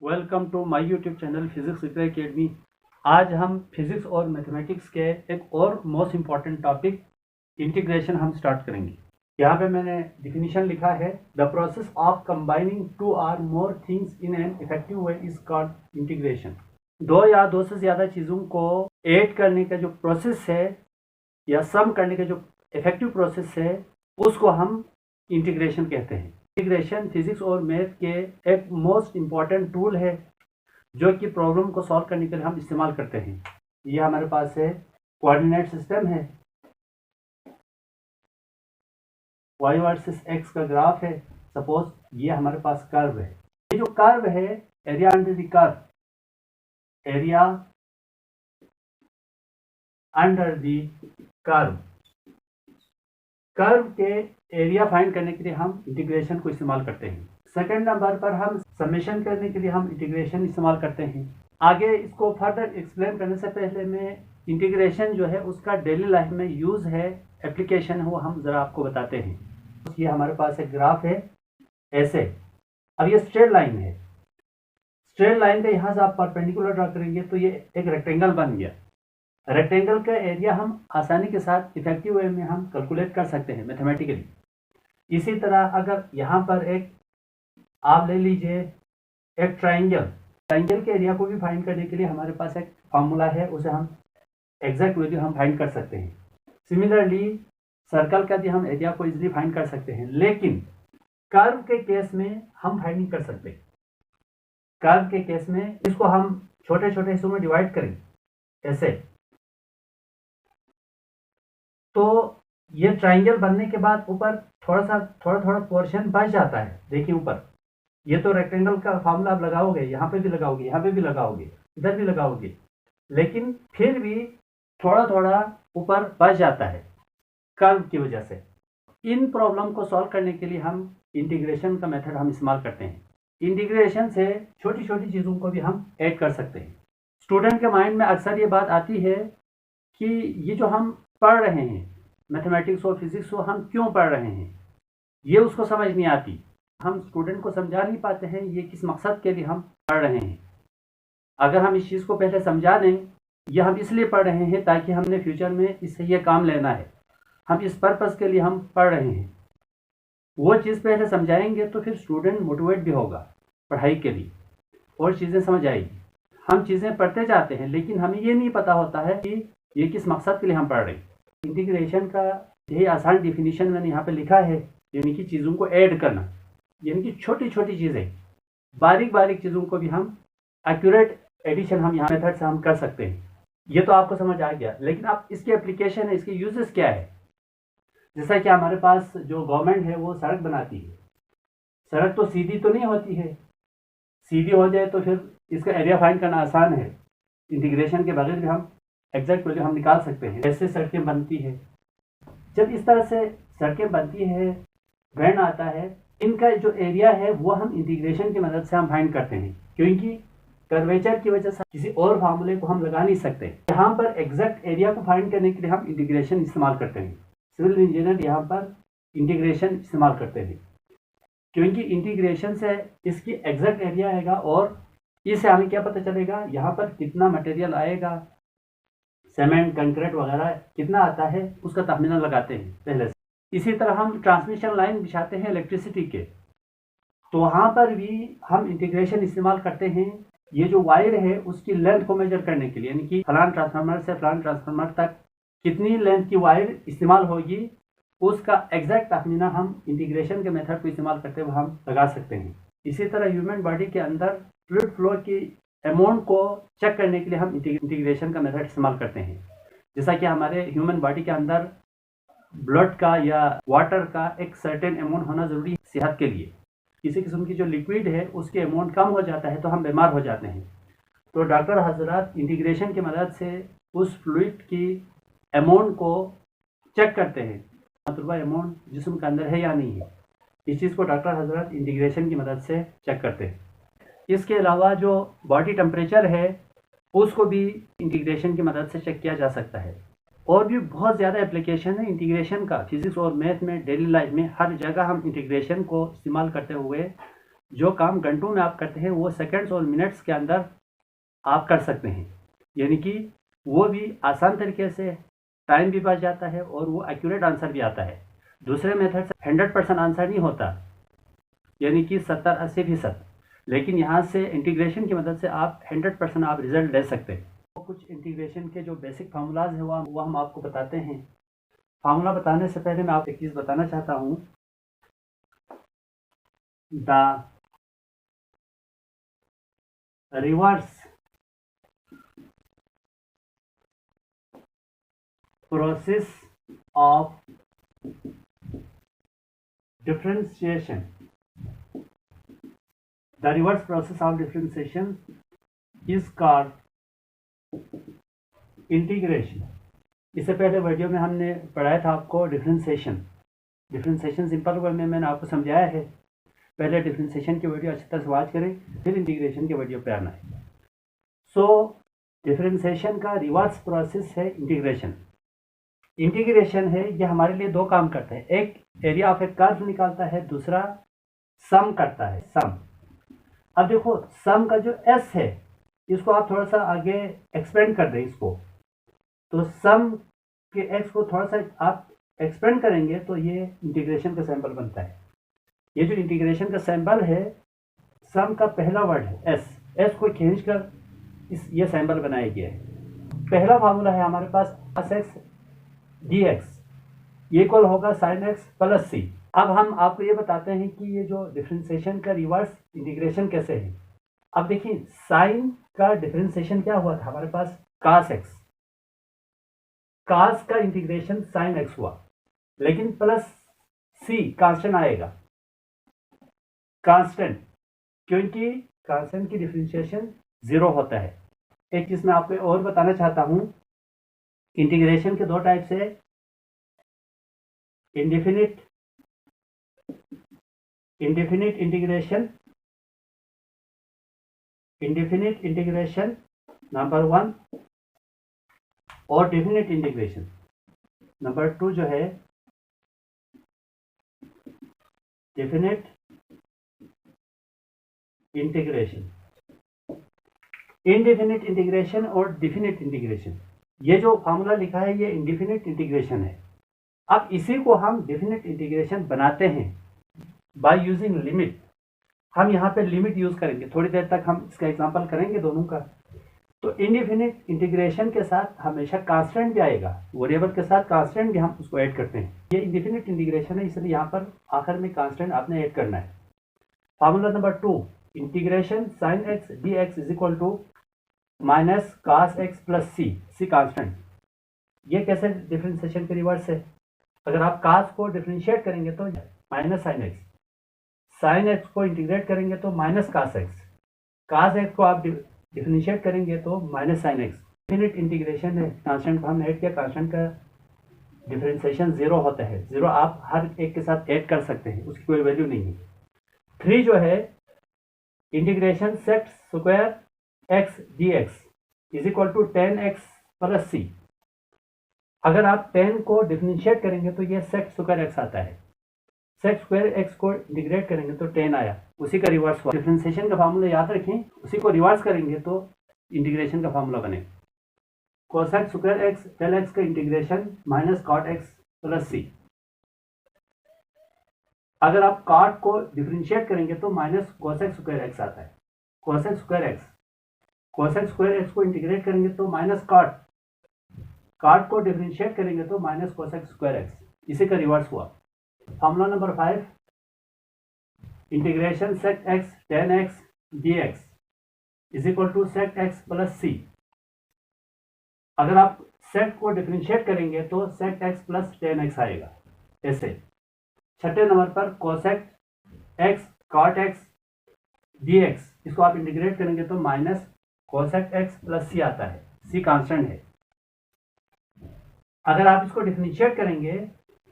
Welcome to my YouTube channel physics with academy. आज हम physics और मैथमेटिक्स के एक और मोस्ट इम्पॉर्टेंट टॉपिक इंटीग्रेशन हम स्टार्ट करेंगे। यहाँ पे मैंने डिफिनीशन लिखा है, the process of combining two or more things in an effective way is called integration. दो या दो से ज़्यादा चीज़ों को ऐड करने का जो प्रोसेस है या सम करने का जो इफेक्टिव प्रोसेस है उसको हम इंटीग्रेशन कहते हैं। इंटीग्रेशन फिजिक्स और मैथ के एक मोस्ट इम्पॉर्टेंट टूल है जो कि प्रॉब्लम को सॉल्व करने के लिए हम इस्तेमाल करते हैं। ये हमारे पास है कोऑर्डिनेट सिस्टम है, y वर्सेस x का ग्राफ है। सपोज ये हमारे पास कर्व है, ये जो कर्व है area under the curve, area under the curve, curve के एरिया फाइंड करने के लिए हम इंटीग्रेशन को इस्तेमाल करते हैं। सेकंड नंबर पर हम समेशन करने के लिए हम इंटीग्रेशन इस्तेमाल करते हैं। आगे इसको फर्दर एक्सप्लेन करने से पहले मैं इंटीग्रेशन जो है उसका डेली लाइफ में यूज़ है, एप्लीकेशन है, वो हम ज़रा आपको बताते हैं। ये हमारे पास एक ग्राफ है ऐसे। अब ये स्ट्रेट लाइन है, स्ट्रेट लाइन के यहाँ से आप परपेंडिकुलर ड्रा करेंगे तो ये एक रेक्टेंगल बन गया। रेक्टेंगल का एरिया हम आसानी के साथ इफेक्टिव वे में हम कैलकुलेट कर सकते हैं मैथमेटिकली। इसी तरह अगर यहाँ पर एक आप ले लीजिए एक ट्राइंगल, ट्राइंगल के एरिया को भी फाइंड करने के लिए हमारे पास एक फार्मूला है, उसे हम एग्जैक्ट वैल्यू हम फाइंड कर सकते हैं। सिमिलरली सर्कल का भी हम एरिया को इजीली फाइंड कर सकते हैं, लेकिन कर्व के केस में हम फाइंड नहीं कर सकते। कर्व के केस में इसको हम छोटे छोटे हिस्सों में डिवाइड करें ऐसे, तो ये ट्राइंगल बनने के बाद ऊपर थोड़ा पोर्शन बच जाता है। देखिए ऊपर ये तो रेक्टेंगल का फार्मूला आप लगाओगे, यहाँ पे भी लगाओगे, यहाँ पे भी लगाओगे, इधर भी लगाओगे, लेकिन फिर भी थोड़ा ऊपर बच जाता है कर्व की वजह से। इन प्रॉब्लम को सॉल्व करने के लिए हम इंटीग्रेशन का मेथड हम इस्तेमाल करते हैं। इंटीग्रेशन से छोटी छोटी चीज़ों को भी हम ऐड कर सकते हैं। स्टूडेंट के माइंड में अक्सर ये बात आती है कि ये जो हम पढ़ रहे हैं मैथमेटिक्स और फिजिक्स को हम क्यों पढ़ रहे हैं, ये उसको समझ नहीं आती। हम स्टूडेंट को समझा नहीं पाते हैं ये किस मकसद के लिए हम पढ़ रहे हैं। अगर हम इस चीज़ को पहले समझा दें, यह हम इसलिए पढ़ रहे हैं ताकि हमने फ्यूचर में इससे ये काम लेना है, हम इस पर्पज़ के लिए हम पढ़ रहे हैं, वो चीज़ पहले समझाएंगे तो फिर स्टूडेंट मोटिवेट भी होगा पढ़ाई के लिए और चीज़ें समझ आएगी। हम चीज़ें पढ़ते जाते हैं लेकिन हमें ये नहीं पता होता है कि ये किस मकसद के लिए हम पढ़ रहे हैं। इंटीग्रेशन का यही आसान डिफिनीशन मैंने यहाँ पे लिखा है, यानी कि चीज़ों को ऐड करना, यानी कि छोटी छोटी चीज़ें, बारीक बारीक चीज़ों को भी हम एक्यूरेट एडिशन हम यहाँ मेथड से हम कर सकते हैं। ये तो आपको समझ आ गया, लेकिन अब इसकी एप्लीकेशन है, इसके यूजेस क्या है। जैसा कि हमारे पास जो गवर्नमेंट है वो सड़क बनाती है, सड़क तो सीधी तो नहीं होती है, सीधी हो जाए तो फिर इसका एरिया फाइंड करना आसान है। इंटीग्रेशन के बगैर भी हम एग्जैक्ट वैल्यू हम निकाल सकते हैं। ऐसे सड़कें बनती है, जब इस तरह से सड़कें बनती है, वैन आता है, इनका जो एरिया है वो हम इंटीग्रेशन की मदद से हम फाइंड करते हैं, क्योंकि कर्वेचर की वजह से किसी और फार्मूले को हम लगा नहीं सकते। यहाँ पर एग्जैक्ट एरिया को फाइंड करने के लिए हम इंटीग्रेशन इस्तेमाल करते हैं। सिविल इंजीनियर यहाँ पर इंटीग्रेशन इस्तेमाल करते हैं, क्योंकि इंटीग्रेशन से इसकी एग्जैक्ट एरिया आएगा और इससे हमें क्या पता चलेगा यहाँ पर कितना मटेरियल आएगा, सीमेंट कंक्रीट वगैरह कितना आता है, उसका तखमीना लगाते हैं पहले से। इसी तरह हम ट्रांसमिशन लाइन बिछाते हैं इलेक्ट्रिसिटी के, तो वहाँ पर भी हम इंटीग्रेशन इस्तेमाल करते हैं। ये जो वायर है उसकी लेंथ को मेजर करने के लिए, यानी कि फलान ट्रांसफार्मर से फलान ट्रांसफार्मर तक कितनी लेंथ की वायर इस्तेमाल होगी, उसका एग्जैक्ट तखमीना हम इंटीग्रेशन के मेथड को इस्तेमाल करते हुए हम लगा सकते हैं। इसी तरह ह्यूमन बॉडी के अंदर फ्लूइड फ्लो की अमाउंट को चेक करने के लिए हम इंटीग्रेशन का मेथड इस्तेमाल करते हैं। जैसा कि हमारे ह्यूमन बॉडी के अंदर ब्लड का या वाटर का एक सर्टेन अमाउंट होना ज़रूरी है सेहत के लिए। किसी किस्म की जो लिक्विड है उसके अमाउंट कम हो जाता है तो हम बीमार हो जाते हैं, तो डॉक्टर हजरात इंटीग्रेशन की मदद से उस फ्लूइड की अमाउंट को चेक करते हैं, मतलब अमाउंट जिस्म के अंदर है या नहीं है। इस चीज़ को डॉक्टर हजरात इंटीग्रेशन की मदद से चेक करते हैं। इसके अलावा जो बॉडी टेम्परेचर है उसको भी इंटीग्रेशन की मदद से चेक किया जा सकता है। और भी बहुत ज़्यादा एप्लीकेशन है इंटीग्रेशन का फिजिक्स और मैथ में, डेली लाइफ में हर जगह हम इंटीग्रेशन को इस्तेमाल करते हुए जो काम घंटों में आप करते हैं वो सेकंड्स और मिनट्स के अंदर आप कर सकते हैं, यानी कि वो भी आसान तरीके से, टाइम भी बच जाता है और वो एक्यूरेट आंसर भी आता है। दूसरे मेथड से 100% आंसर नहीं होता, यानी कि 70-80%, लेकिन यहाँ से इंटीग्रेशन की मदद से आप 100% आप रिजल्ट ले सकते हैं। तो कुछ इंटीग्रेशन के जो बेसिक फार्मूलाज हैं वो हम आपको बताते हैं। फार्मूला बताने से पहले मैं आपको एक चीज़ बताना चाहता हूँ। The reverse process of differentiation, the reverse process of differentiation is called integration। इससे पहले वीडियो में हमने पढ़ाया था आपको डिफरेंशिएशन सिंपल वे में मैंने आपको समझाया है। पहले डिफरेंशिएशन की वीडियो अच्छी तरह से वॉच करें, फिर इंटीग्रेशन की वीडियो पे आना है। सो डिफरेंशिएशन का रिवर्स प्रोसेस है इंटीग्रेशन। इंटीग्रेशन है ये हमारे लिए दो काम करता है, एक एरिया ऑफ ए कर्व निकालता है, दूसरा सम करता है, सम। अब देखो सम का जो एस है इसको आप थोड़ा सा आगे एक्सपेंड कर दें इसको, तो सम के एक्स को थोड़ा सा आप एक्सपेंड करेंगे तो ये इंटीग्रेशन का सैंपल बनता है। ये जो इंटीग्रेशन का सैंपल है, सम का पहला वर्ड है एस, एस को खींच कर ये सैंपल बनाया गया है। पहला फार्मूला है हमारे पास cos x dx इक्वल होगा sin x प्लस सी। अब हम आपको ये बताते हैं कि ये जो डिफरेंशिएशन का रिवर्स इंटीग्रेशन कैसे है। अब देखिए साइन का डिफरेंशिएशन क्या हुआ था हमारे पास, cos x, cos का इंटीग्रेशन sin x हुआ, लेकिन प्लस सी कांस्टेंट आएगा, कांस्टेंट, क्योंकि कांस्टेंट की डिफरेंशिएशन 0 होता है। एक चीज मैं आपको और बताना चाहता हूं, इंटीग्रेशन के दो टाइप्स है, इंडेफिनिट इंटीग्रेशन नंबर 1 और डेफिनिट इंटीग्रेशन नंबर 2 जो है डेफिनिट इंटीग्रेशन। इंडेफिनिट इंटीग्रेशन और डेफिनिट इंटीग्रेशन, ये जो फॉर्मूला लिखा है ये इंडेफिनिट इंटीग्रेशन है। अब इसी को हम डेफिनिट इंटीग्रेशन बनाते हैं बाय यूजिंग लिमिट। हम यहाँ पे लिमिट यूज करेंगे, थोड़ी देर तक हम इसका एग्जांपल करेंगे दोनों का। तो इंडेफिनिट इंटीग्रेशन के साथ हमेशा कांस्टेंट भी आएगा, वेरिएबल के साथ कांस्टेंट भी हम उसको ऐड करते हैं। ये इंडेफिनिट इंटीग्रेशन है, इसलिए यहाँ पर आखिर में कांस्टेंट आपने ऐड करना है। Formula number 2, integration sine x d x is equal to minus cos x plus c constant. ये कैसे डिफरेंशिएशन के रिवर्स है, अगर आप कास को डिफरेंशिएट करेंगे तो माइनस साइन एक्स को इंटीग्रेट करेंगे तो माइनस कास एक्स को आप डिफरेंशिएट करेंगे तो minus sine x. Definite integration है, कांस्टेंट को हमने ऐड किया, कांस्टेंट का डिफरेंशिएशन 0 होता है, 0 आप हर एक के साथ ऐड कर सकते हैं, उसकी कोई वैल्यू नहीं है। 3 जो है integration sec square x d x is equal to 10x plus C. अगर आप 10 को डिफरेंशिएट करेंगे तो ये सेक स्क्वायर एक्स आता है, सेक स्क्वायर एक्स को इंटीग्रेट करेंगे तो 10 आया, उसी का रिवर्स हुआ। डिफरेंशिएशन का फार्मूला याद रखें, उसी को रिवर्स करेंगे तो इंटीग्रेशन का फार्मूला बने, cosec square x del x का integration minus cot x plus C. अगर आप कॉट को डिफरेंशिएट करेंगे तो माइनस कोसेक स्क्वायर एक्स आता है, कोसेक स्क्वायर एक्स को इंटीग्रेट करेंगे तो माइनस कॉट को डिफरेंशिएट करेंगे तो माइनस कोसेक स्क्वायर एक्स, इसी का रिवर्स हुआ। Formula number 5, integration sec x tan x d x is equal to sec x plus C. अगर आप सेक को डिफरेंशिएट करेंगे तो सेक एक्स प्लस 10x आएगा। ऐसे छठे नंबर पर cosec x cot x d x, इसको आप इंटीग्रेट करेंगे तो minus cosec x plus c आता है, सी कांस्टेंट है। अगर आप इसको डिफरेंशिएट करेंगे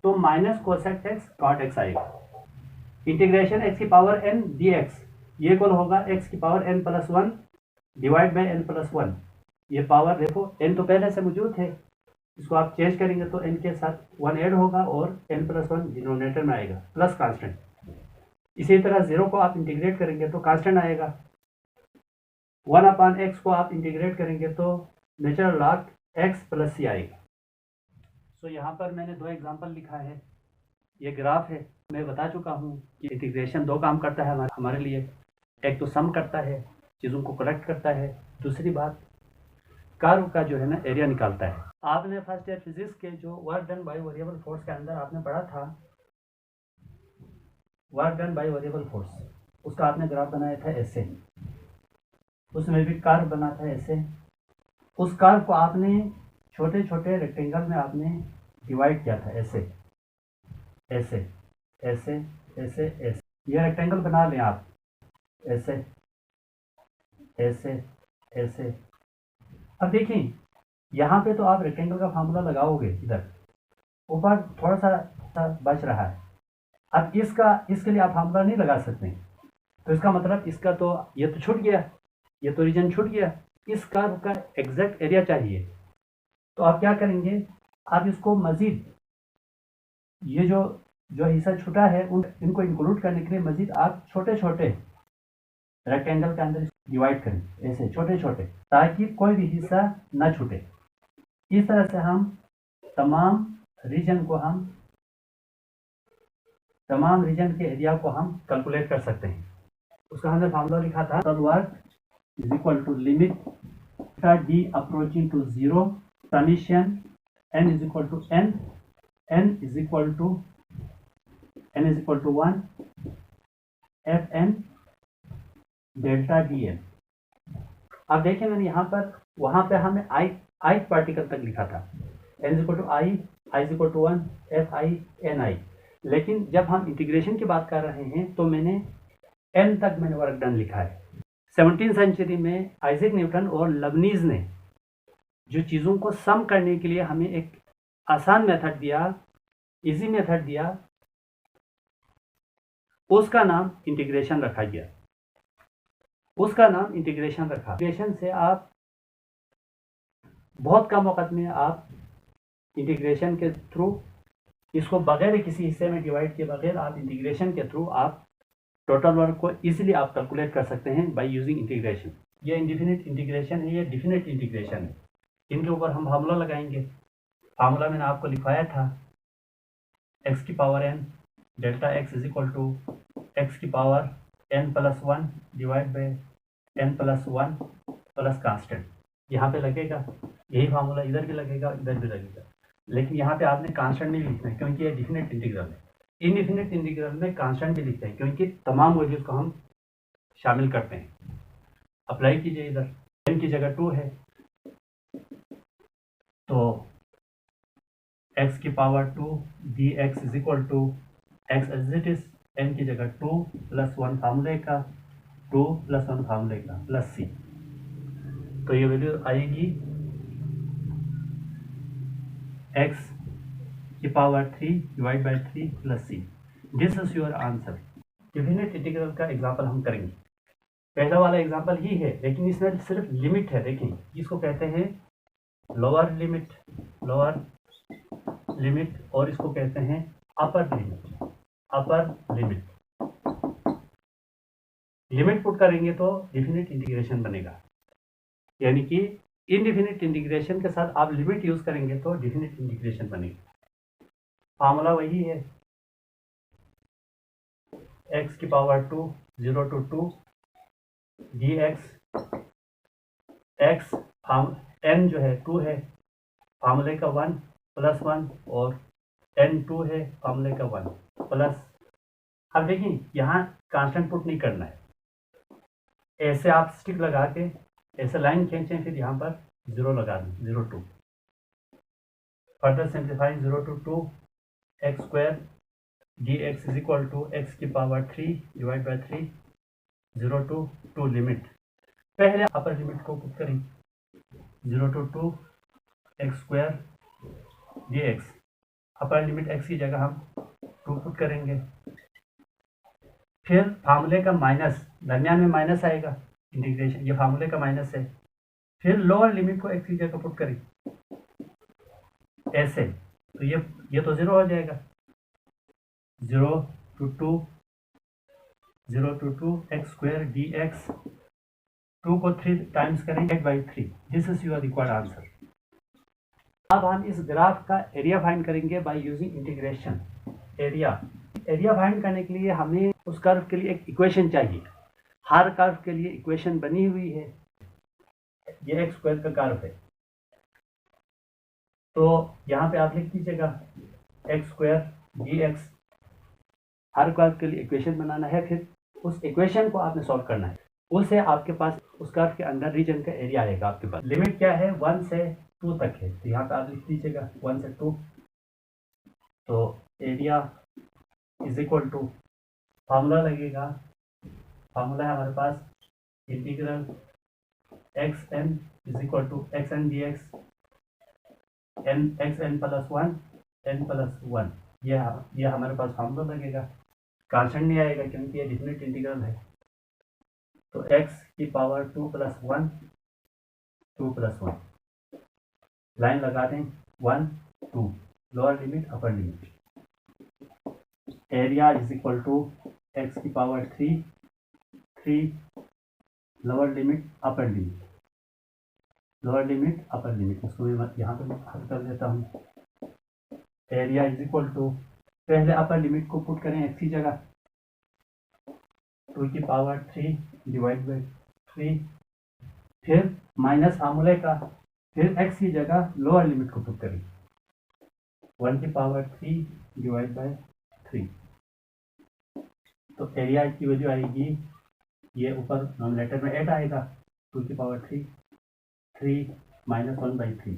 तो minus cosec x cot x आएगा। इंटीग्रेशन एक्स की पावर n डी एक्स ये इक्वल होगा एक्स की power n plus 1 divide by n plus 1। ये पावर देखो n तो पहले से मौजूद है, इसको आप चेंज करेंगे तो n के साथ 1 ऐड होगा और n प्लस 1 डिनोमिनेटर में आएगा, प्लस कांस्टेंट। इसी तरह 0 को आप इंटीग्रेट करेंगे तो कांस्टेंट आएगा। 1/x को आप इंटीग्रेट करेंगे तो natural log x plus c आएगा। तो यहाँ पर मैंने 2 एग्जांपल लिखा है। ये ग्राफ है, मैं बता चुका हूँ कि इंटीग्रेशन 2 काम करता है हमारे लिए। एक तो सम करता है, चीज़ों को कलेक्ट करता है, दूसरी बात कर्व का जो है ना एरिया निकालता है। आपने फर्स्ट ईयर फिजिक्स के जो work done by variable force के अंदर आपने पढ़ा था, work done by variable force, उसका आपने ग्राफ बनाया था ऐसे, उसमें भी कर्व बना था ऐसे। उस कर्व को आपने छोटे छोटे रेक्टेंगल में आपने डिवाइड किया था ऐसे ऐसे ऐसे ऐसे ऐसे। ये रेक्टेंगल बना लें आप ऐसे ऐसे ऐसे। अब देखिए यहाँ पे तो आप रेक्टेंगल का फार्मूला लगाओगे, इधर ऊपर थोड़ा सा बच रहा है। अब इसके लिए आप फार्मूला नहीं लगा सकते, तो इसका मतलब इसका तो ये तो छूट गया, ये तो रीजन छूट गया। इस कर्व का एग्जैक्ट एरिया चाहिए, तो आप क्या करेंगे, आप इसको मज़ीद ये जो हिस्सा छूटा है इनको इंक्लूड करने के लिए मज़ीद आप छोटे छोटे रेक्टेंगल के अंदर डिवाइड करें ऐसे छोटे छोटे, ताकि कोई भी हिस्सा ना छूटे। इस तरह से हम तमाम रीजन के एरिया को हम कैलकुलेट कर सकते हैं। उसका हमने फार्मूला लिखा था, work is equal to limit d approaching to 0 summation n is equal to n is equal to 1 fn delta dn। अब देखिए मैंने यहाँ पर वहाँ पे हमें i पार्टिकल तक लिखा था, n is equal to i is equal to 1 fi ni। लेकिन जब हम इंटीग्रेशन की बात कर रहे हैं तो मैंने n तक मैंने वर्क डन लिखा है। 17वीं सेंचुरी में आइजैक न्यूटन और लबनीज ने जो चीज़ों को सम करने के लिए हमें एक आसान मेथड दिया, इजी मेथड दिया, उसका नाम इंटीग्रेशन रखा गया। उसका नाम इंटीग्रेशन रखा। इंटीग्रेशन से आप बहुत कम वक्त में आप इंटीग्रेशन के थ्रू इसको बगैर किसी हिस्से में डिवाइड किए बगैर आप इंटीग्रेशन के थ्रू आप टोटल वर्क को इजीली आप कैलकुलेट कर सकते हैं बाय यूजिंग इंटीग्रेशन। ये इंडिफिनिट इंटीग्रेशन है, ये डिफिनिट इंटीग्रेशन है। इनके ऊपर हम फार्मूला लगाएंगे। फार्मूला मैंने आपको लिखवाया था, x की power n delta x is equal to x की power n plus 1 divide by n plus 1 plus constant. यहाँ पे लगेगा यही फार्मूला, इधर भी लगेगा, इधर भी लगेगा, लेकिन यहाँ पे आपने कांस्टेंट नहीं लिखना है क्योंकि ये डिफिनिट इंटीग्रल है। इनडिफिनिट इंटीग्रल में कांस्टेंट भी लिखते हैं क्योंकि तमाम वैल्यूज को हम शामिल करते हैं। अप्लाई कीजिए, इधर n की जगह 2 है तो x की power 2 dx is equal to x as it is, n की जगह 2 प्लस 1 फार्मूले का, 2 प्लस 1 फार्मूले का प्लस c। तो ये वैल्यू आएगी x की power 3 divide by 3 plus c। This is your answer. Definite integral का एग्जाम्पल हम करेंगे। पहला वाला एग्जाम्पल ही है, लेकिन इसमें सिर्फ लिमिट है। देखिए इसको कहते हैं लोअर लिमिट और इसको कहते हैं अपर लिमिट। लिमिट पुट करेंगे तो डिफिनिट इंटीग्रेशन बनेगा, यानी कि इनडिफिनिट इंटीग्रेशन के साथ आप लिमिट यूज करेंगे तो डिफिनिट इंटीग्रेशन बनेगा। फार्मूला वही है, x की power 2 0 to 2 dx, x n जो है 2 है, फार्मूले का 1 प्लस 1 और n 2 है, फार्मूले का 1 प्लस। अब देखिए यहाँ कांस्टेंट पुट नहीं करना है, ऐसे आप स्टिक लगा के ऐसे लाइन खींचें, फिर यहाँ पर 0 लगा दें, 0 2। Further simplifying 0 to 2 x square dx is equal to x की power 3 divide by 3 0 to 2 limit. पहले अपर लिमिट को पुट करें, 0 to 2 x square dx, upper limit x की जगह हम 2 पुट करेंगे। फिर फार्मूले का माइनस, दरमियान में माइनस आएगा, इंटीग्रेशन ये फार्मूले का माइनस है। फिर लोअर लिमिट को x की जगह पुट करें ऐसे, तो ये तो 0 हो जाएगा। 0 to 2 0 to 2 x square dx, 2 को 3 टाइम्स करेंगे 8/3। This is your required answer. अब हम इस ग्राफ का एरिया फाइंड करेंगे by using integration. Area find करने के लिए हमें उस कर्व के लिए एक इक्वेशन चाहिए। हर कर्व के लिए इक्वेशन बनी हुई है। ये एक्स स्क्वायर का कर्व है, तो यहाँ पे आप लिख दीजिएगा एक्स स्क्वायर डी एक्स। हर कर्व के लिए इक्वेशन बनाना है, फिर उस इक्वेशन को आपने सॉल्व करना है। उससे आपके पास उस कर्व के अंदर रीजन का एरिया आएगा। आपके पास लिमिट क्या है, 1 से 2 तक है, तो यहाँ पे आप लिख दीजिएगा 1 से 2। तो area is equal to, formula लगेगा, फार्मूला है हमारे पास integral x n is equal to x n d x, n x n plus 1 n plus 1। यह हमारे पास फार्मूला लगेगा। कांस्टेंट नहीं आएगा क्योंकि ये डिफिनिट इंटीग्रल है। तो x की पावर 2 + 1, 2 + 1, लाइन लगा दें 1 2, lower limit upper limit. Area is equal to x की power 3 3, lower limit upper limit, lower limit upper limit. इसको मैं यहाँ पे हल कर देता हूँ। एरिया इज इक्वल टू, पहले अपर लिमिट को पुट करें एक्स की जगह, 2 की पावर 3 डिवाइड बाई 3, फिर माइनस फार्मूले का, फिर एक्स की जगह लोअर लिमिट को पुट करें 1 की पावर 3 डिवाइड बाई 3। तो एरिया की वैल्यू आएगी, ये ऊपर नॉमिनेटर में 8 आएगा, 2 की power 3 3 minus 1/3।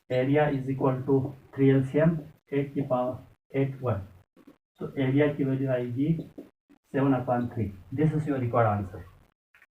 Area is equal to 3 LCM 8 की पावर 8 1। तो एरिया की वैल्यू आएगी 7/3। This is your required answer.